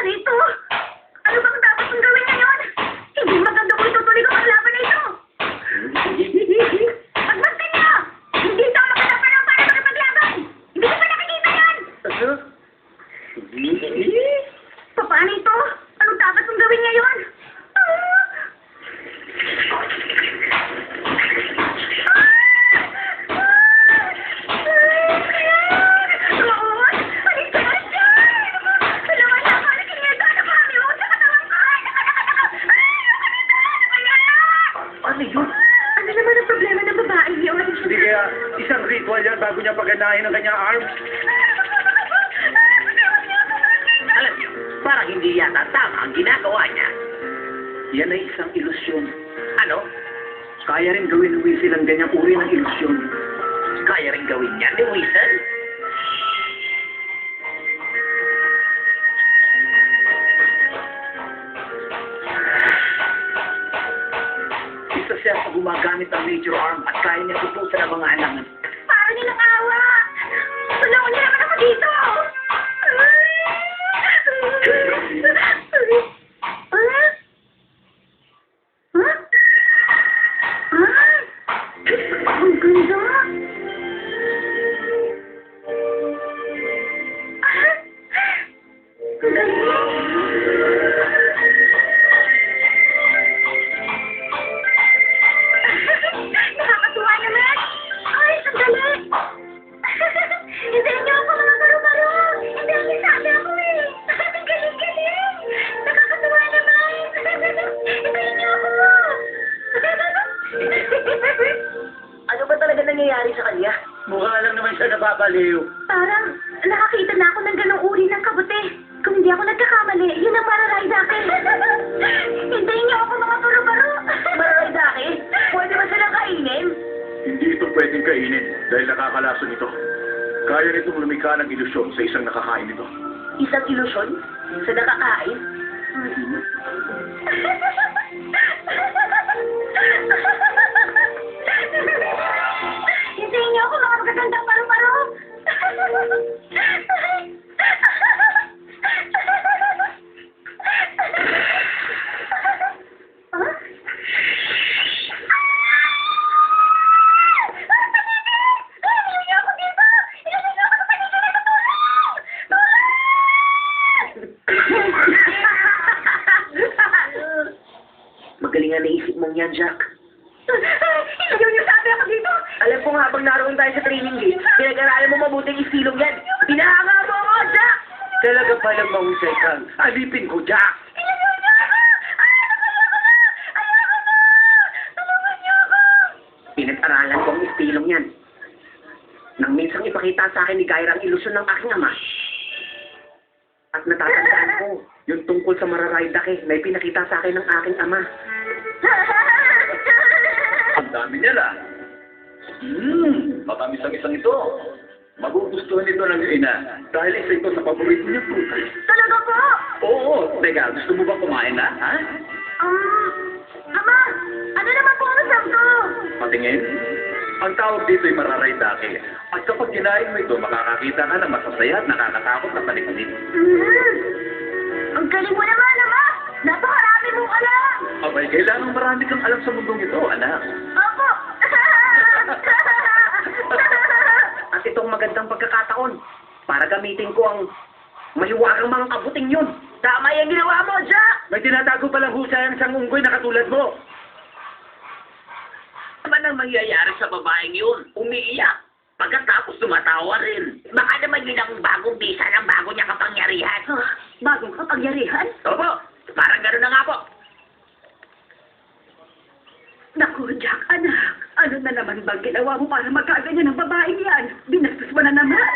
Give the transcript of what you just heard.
Rito! Ano bang dapat kong gawin ngayon? Hindi maganda kung itutuloy ko ang laban na ito! Pagbasta niyo! Hindi ito ang makalapan para makipaglaban! Hindi ko pa nakikita yan! Paano ito? Anong dapat kong gawin ngayon? Ano yun? Ano naman ang problema ng babae yun? Hindi kaya isang ritual yan bago niya paganahin ang kanyang arms. Alam niyo, parang hindi yata tama ang ginagawa niya. Yan ay isang ilusyon. Ano? Kaya rin gawin ni Weasel ang ganyang uri ng ilusyon. Kaya rin gawin niya ni Weasel? Isa siya sa gumagamit ng major arm at kaya niya tutusan ang mga alangan. Parang nilang awa! Tulungan niyo naman ako dito! Ang ganda! Ang galing! Nakakatuwa naman! Ay, ang galing! Hintayin niyo ako mga baro-baro! Hintayin niyo sabi ako eh! Ang galing-galing! Nakakatuwa naman! Hintayin niyo ako! Ano ba talaga nangyayari sa kanya? Mukha lang naman siya nababaliw. Parang nakakita na ako ng ganong uri ng kabute. Kung hindi ako nagkakamali, yun ang mararay sa akin. Hintayin niyo ako mga baro-baro! Mararay sa akin? Pwede ba silang kainin? Hindi ito pwedeng kainin dahil nakakalason ito. Kaya nitong lumikha ng ilusyon sa isang nakakain nito. Isang ilusyon? Sa nakakain? Hintayin niyo ako mga magagandang paru-paro! Huh? Hintayin niyo ako dito! Hintayin niyo ako sa paligid na ito! Magaling nga naisip mong yan, Jack. Ilayo niyo sabi ako dito! Alam ko nga habang naroon tayo sa training gate, pinag-aralan mo mabuting istilong yan. Pinahanga mo ako, Jack! Talaga palang mahusay kang alipin ko, Jack! Ilayo niyo ako! Ayoko na! Tulungan niyo ako! Pinag-aralan ko ang istilong yan. Nang minsang ipakita sa akin ni Gaira ang ilusyon ng aking ama. At natatandaan ko, yung tungkol sa mararaydake na ipinakita sa akin ng aking ama. Ang dami niya lang. Matamis-tamisang ito. Magugustuhan ito ng ina dahil isa ito sa paborito niya prutas. Talaga po? Oo, teka, gusto mo ba kumain na, ha? Ama, ano naman po ang samto? Patingin? Ang tawag dito ay mararaydake. At kapag kinain mo ito, makakakita ka ng masasaya at nakakatakot na palikpik. Ang galing mo naman, Ama! Napakarami mong alam! Abay, kailangan marami kang alam sa mundong ito, anak. Opo! At itong magandang pagkakataon para gamitin ko ang mahiwagang mga kabuting yun. Tama yung ginawa mo, Jack! May tinatago palang husay ang isang unggoy na katulad mo. Ano nang mangyayari sa babaeng yun? Umiiyak. Pagkatapos tumatawa rin. Baka naman yun ang bagong bisa ng bago niya kapangyarihan. Bagong kapangyarihan? Opo, parang gano'n na nga po. Naku, Jack, anak. Ano na naman bang ginawa mo para magkaganyan ng babaeng yan? Binastos mo na naman.